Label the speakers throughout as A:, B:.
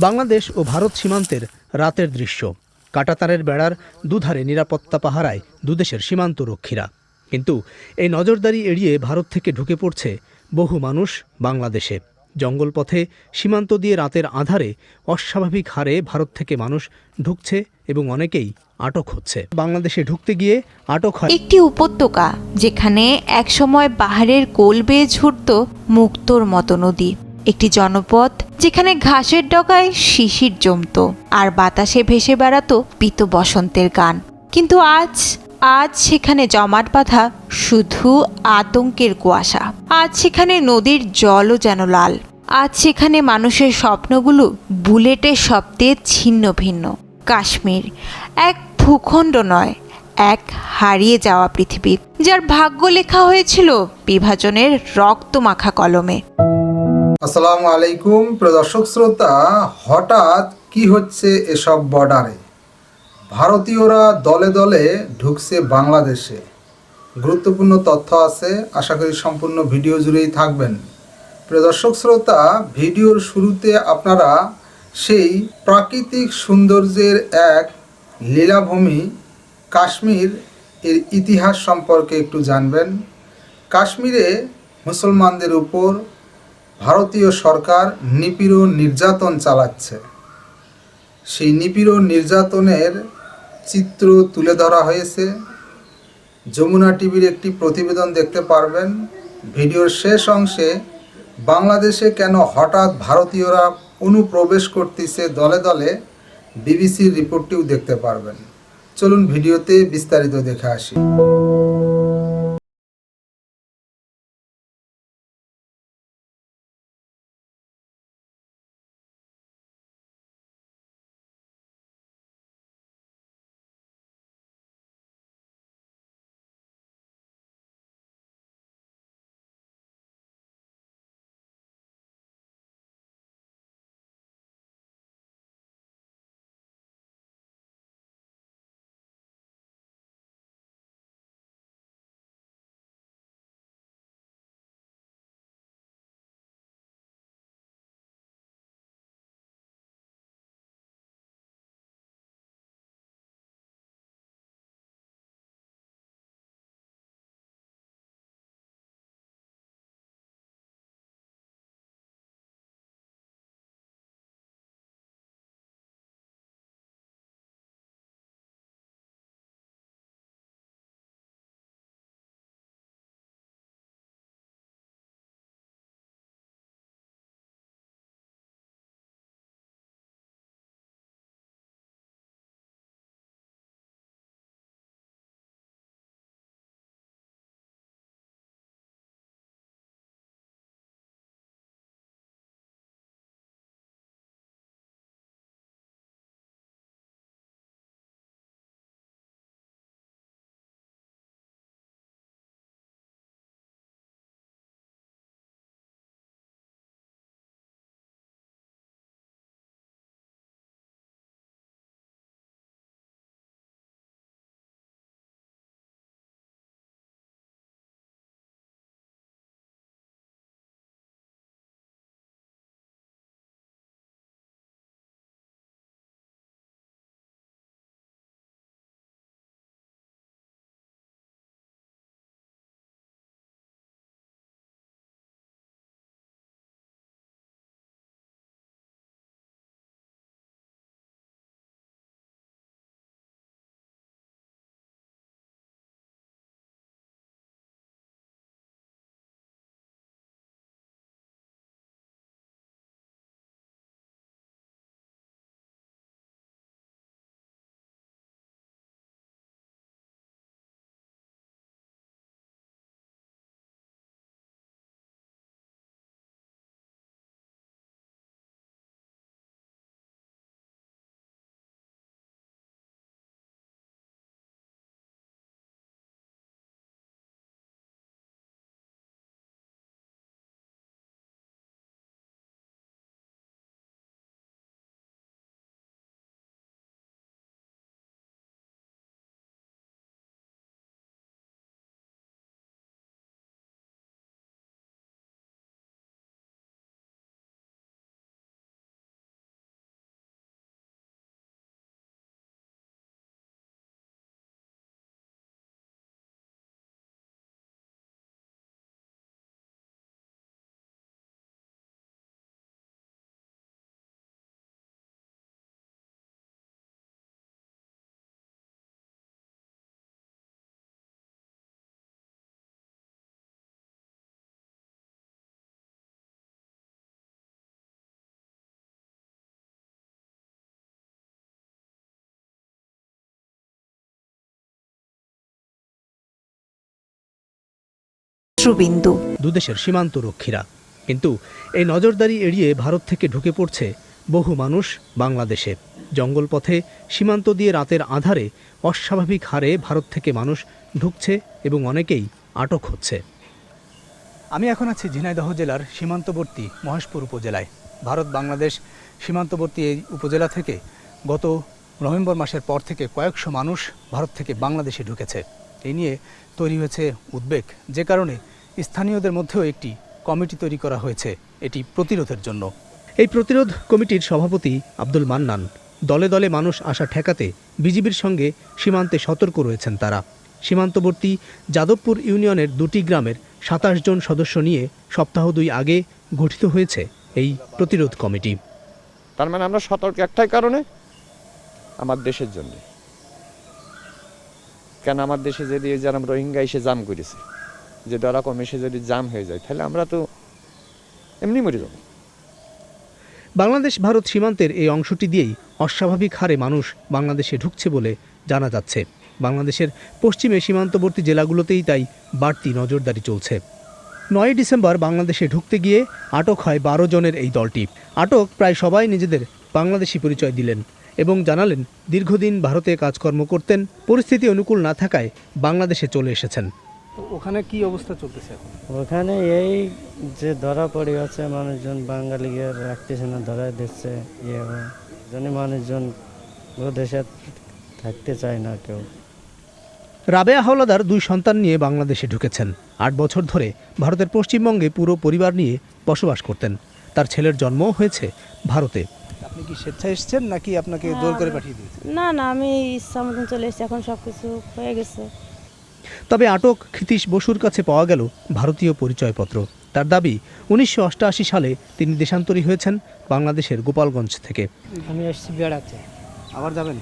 A: বাংলাদেশ ও ভারত সীমান্তের রাতের দৃশ্য। কাঁটাতারের বেড়ার দুধারে নিরাপত্তা পাহারায় দুদেশের সীমান্তরক্ষীরা। কিন্তু এই নজরদারি এড়িয়ে ভারত থেকে ঢুকে পড়ছে বহু মানুষ বাংলাদেশে। জঙ্গলপথে সীমান্ত দিয়ে রাতের আঁধারে অস্বাভাবিক হারে ভারত থেকে মানুষ ঢুকছে এবং অনেকেই আটক হচ্ছে। বাংলাদেশে ঢুকতে গিয়ে আটক হয়
B: একটি উপত্যকা যেখানে একসময় পাহাড়ের কোল বেয়ে ছুটত মুক্তোর মতো নদী। একটি জনপদ যেখানে ঘাসের ডগায় শিশির জমত আর বাতাসে ভেসে বেড়াতো পীত বসন্তের গান। কিন্তু আজ সেখানে জমাট বাঁধা শুধু আতঙ্কের কুয়াশা। আজ সেখানে নদীর জলও যেন লাল। আজ সেখানে মানুষের স্বপ্নগুলো বুলেটের শব্দে ছিন্ন ভিন্ন। কাশ্মীর এক ভূখণ্ড নয়, এক হারিয়ে যাওয়া পৃথিবী, যার ভাগ্য লেখা হয়েছিল বিভাজনের রক্তমাখা কলমে।
C: আসসালামু আলাইকুম প্রিয় দর্শক শ্রোতা, হঠাৎ কি হচ্ছে এসব বর্ডারে? ভারতীয়রা দলে দলে ঢুকছে বাংলাদেশে। গুরুত্বপূর্ণ তথ্য আছে, আশা করি সম্পূর্ণ ভিডিও জুড়েই থাকবেন। প্রিয় দর্শক শ্রোতা, ভিডিওর শুরুতে আপনারা সেই প্রাকৃতিক সৌন্দর্যের এক লীলাভূমি কাশ্মীর এর ইতিহাস সম্পর্কে একটু জানবেন। কাশ্মীরে মুসলমানদের উপর ভারতীয় সরকার নিপীড়ন নির্যাতন চালাচ্ছে। সেই নিপীড়ন নির্যাতনের চিত্র তুলে ধরা হয়েছে। যমুনা টিভির একটি প্রতিবেদন দেখতে পারবেন। ভিডিওর শেষ অংশে বাংলাদেশে কেন হঠাৎ ভারতীয়রা অনুপ্রবেশ করতেছে দলে দলে, বিবিসির রিপোর্টটিও দেখতে পারবেন। চলুন ভিডিওতে বিস্তারিত দেখে আসি।
B: কেন্দ্রবিন্দু।
A: দুদেশের সীমান্ত রক্ষীরা। কিন্তু এই নজরদারি এড়িয়ে ভারত থেকে ঢুকে পড়ছে বহু মানুষ বাংলাদেশে। জঙ্গলপথে সীমান্ত দিয়ে রাতের আঁধারে অস্বাভাবিক হারে ভারত থেকে মানুষ ঢুকছে এবং অনেকেই আটক হচ্ছে। আমি এখন আছি ঝিনাইদহ জেলার সীমান্তবর্তী মহেশপুর উপজেলায়। ভারত বাংলাদেশ সীমান্তবর্তী এই উপজেলা থেকে গত নভেম্বর মাসের পর থেকে কয়েকশো মানুষ ভারত থেকে বাংলাদেশে ঢুকেছে। এই নিয়ে তৈরি হয়েছে উদ্বেগ, যে কারণে স্থানীয়দের মধ্যেও একটি কমিটি তৈরি করা হয়েছে এটি প্রতিরোধের জন্য। এই প্রতিরোধ কমিটির সভাপতি আব্দুল মান্নান। দলে দলে মানুষ আসা ঠেকাতে বিজিবির সঙ্গে সীমান্তে সতর্ক রয়েছেন তারা। সীমান্তবর্তী যাদবপুর ইউনিয়নের 2টি গ্রামের 27 জন সদস্য নিয়ে সপ্তাহ 2 আগে গঠিত হয়েছে এই প্রতিরোধ কমিটি।
D: তার মানে আমরা সতর্ক একটাই কারণে, আমার দেশের জন্য। কেন আমার দেশে যদি যারা রোহিঙ্গা এসে জাম করেছে, যে ধরা কম এসে যদি জাম হয়ে যায়, তাহলে আমরা তো এমনি মরে যাব।
A: বাংলাদেশ ভারত সীমান্তের এই অংশটি দিয়েই অস্বাভাবিক হারে মানুষ বাংলাদেশে ঢুকছে বলে জানা যাচ্ছে। বাংলাদেশের পশ্চিমে সীমান্তবর্তী জেলাগুলোতেই তাই বাড়তি নজরদারি চলছে। 9 ডিসেম্বর বাংলাদেশে ঢুকতে গিয়ে আটক হয় 12 জনের এই দলটি। আটক প্রায় সবাই নিজেদের বাংলাদেশি পরিচয় দিলেন এবং জানালেন দীর্ঘদিন ভারতে কাজকর্ম করতেন, পরিস্থিতি অনুকূল না থাকায় বাংলাদেশে চলে এসেছেন। ওখানে কি অবস্থা চলতেছে এখন?
E: ওখানে এই যে ধরা পড়ে গেছে, মানুষজন বাঙালি রাখতেছে না, ধরা দিচ্ছে। মানুষজন ও দেশে থাকতে চায় না কেউ।
A: রাবেয়া হাওলাদার 2 সন্তান নিয়ে বাংলাদেশে ঢুকেছেন। 8 বছর ধরে ভারতের পশ্চিমবঙ্গে পুরো পরিবার নিয়ে বসবাস করতেন। তার ছেলের জন্ম হয়েছে ভারতে। আপনি কি স্বেচ্ছায় এসেছেন নাকি আপনাকে জোর করে পাঠিয়ে দিয়েছে?
F: না না, আমি ইচ্ছা মতন চলে এসেছি, এখন সব কিছু হয়ে গেছে।
A: তবে আটক ক্ষিতীশ বসুর কাছে পাওয়া গেল ভারতীয় পরিচয়পত্র। তার দাবি 1988 সালে তিনি দেশান্তরী হয়েছেন বাংলাদেশের গোপালগঞ্জ থেকে।
E: আমি এসেছি বেড়াতে।
A: আবার যাবেন?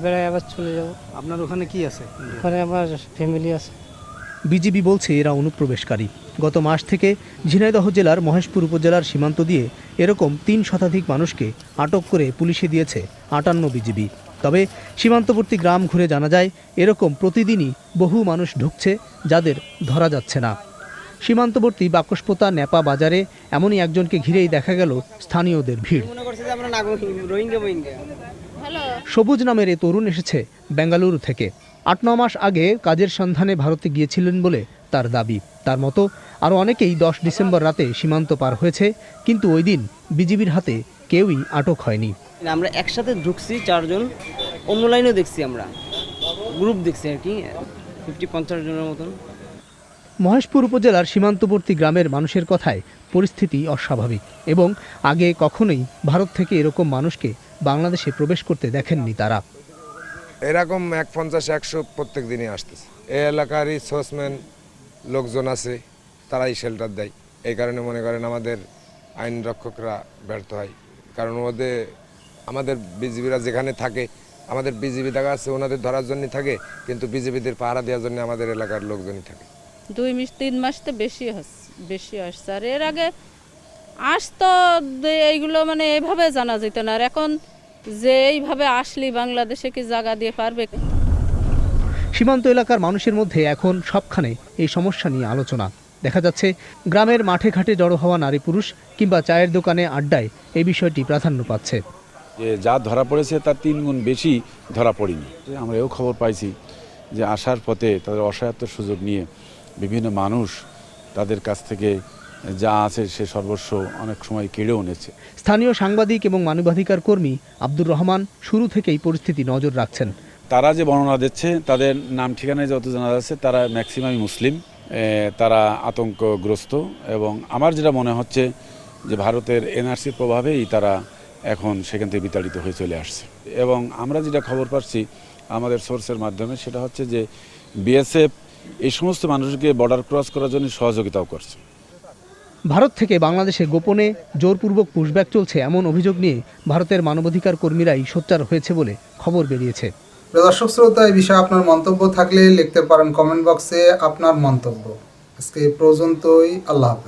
E: বেড়ায় আবার চলে যাব।
A: আপনার ওখানে কি আছে?
E: ওখানে আমার ফ্যামিলি আছে।
A: বিজিবি বলছে এরা অনুপ্রবেশকারী। গত মাস থেকে ঝিনাইদহ জেলার মহেশপুর উপজেলার সীমান্ত দিয়ে এরকম 3 শতাধিক মানুষকে আটক করে পুলিশে দিয়েছে 58 বিজিবি। তবে সীমান্তবর্তী গ্রাম ঘুরে জানা যায় এরকম প্রতিদিনই বহু মানুষ ঢুকছে যাদের ধরা যাচ্ছে না। সীমান্তবর্তী বাকসপোতা নেপা বাজারে এমনই একজনকে ঘিরেই দেখা গেল স্থানীয়দের ভিড়। সবুজ নামের এই তরুণ এসেছে বেঙ্গালুরু থেকে। 8-9 মাস আগে কাজের সন্ধানে ভারতে গিয়েছিলেন বলে তার দাবি। তার মতো আরও অনেকেই 10 ডিসেম্বর রাতে সীমান্ত পার হয়েছে, কিন্তু ওই দিন বিজিবির হাতে কেউই আটক হয়নি।
G: আমরা একসাথে ঢুকছি 4 জন, অন্য লাইনেও দেখছি, আমরা গ্রুপ দেখছি আর কি, 50-50 জনের মতন।
A: মহেশপুর উপজেলার সীমান্তবর্তী গ্রামের মানুষের কথায় পরিস্থিতি অস্বাভাবিক এবং আগে কখনোই ভারত থেকে এরকম মানুষকে বাংলাদেশে প্রবেশ করতে দেখেননি তারা।
H: এরকম 50-100 প্রত্যেক দিনই আসতেছে। এই এলাকারই সোর্সম্যান লোকজন আছে, তারাই শেল্টার দেয়। এই কারণে মনে করেন আমাদের আইন রক্ষকরা ব্যর্থ হয়, কারণ আমাদের বিজিবিরা যেখানে থাকে, আমাদের বিজিবি দেখা আছে ওনাদের ধরার জন্যই থাকে, কিন্তু বিজিবিদের পাহারা দেওয়ার জন্য আমাদের এলাকার লোকজনই থাকে।
I: 2-3 মাস তো বেশি আসছে। আর এর আগে আসতো এইগুলো মানে এভাবে জানা যেত না। আর এখন যে এইভাবে আসলি বাংলাদেশে কি জায়গা দিয়ে পারবে?
A: সীমান্ত এলাকার মানুষের মধ্যে এখন সবখানে এই সমস্যা নিয়ে আলোচনা। দেখা যাচ্ছে গ্রামের মাঠে ঘাটে জড়ো হওয়া নারী পুরুষ কিংবা চায়ের দোকানে আড্ডায় এই বিষয়টি প্রাধান্য পাচ্ছে।
J: যে যা ধরা পড়েছে তার 3 গুণ বেশি ধরা পড়েনি। আমরা এও খবর পাইছি যে আসার পথে তাদের অসহায়ত্বের সুযোগ নিয়ে বিভিন্ন মানুষ তাদের কাছ থেকে যা আছে সে সর্বস্ব অনেক সময় কেড়েও নিয়েছে।
A: স্থানীয় সাংবাদিক এবং মানবাধিকার কর্মী আব্দুর রহমান শুরু থেকেই পরিস্থিতি নজর রাখছেন।
J: তারা যে বর্ণনা দিচ্ছে, তাদের নাম ঠিকানায় যত জানা যাচ্ছে তারা ম্যাক্সিমামই মুসলিম, তারা আতঙ্কগ্রস্ত এবং আমার যেটা মনে হচ্ছে যে ভারতের এনআরসির প্রভাবেই তারা এখন সেখান থেকে বিতাড়িত হয়ে চলে আসছে। এবং আমরা যেটা খবর পাচ্ছি আমাদের সোর্সের মাধ্যমে, সেটা হচ্ছে যে বিএসএফ এই সমস্ত মানুষকে বর্ডার ক্রস করার জন্য সহযোগিতাও করছে।
A: ভারত থেকে বাংলাদেশে গোপনে জোরপূর্বক পুশব্যাক চলছে এমন অভিযোগ নিয়ে ভারতের মানবাধিকার কর্মীরাই সোচ্চার হয়েছে বলে খবর বেরিয়েছে।
C: দর্শক শ্রোতা, এই বিষয়ে আপনার মন্তব্য থাকলে লিখতে পারেন কমেন্ট বক্সে আপনার মন্তব্য। আজকে এই পর্যন্তই। আল্লাহ হাফেজ।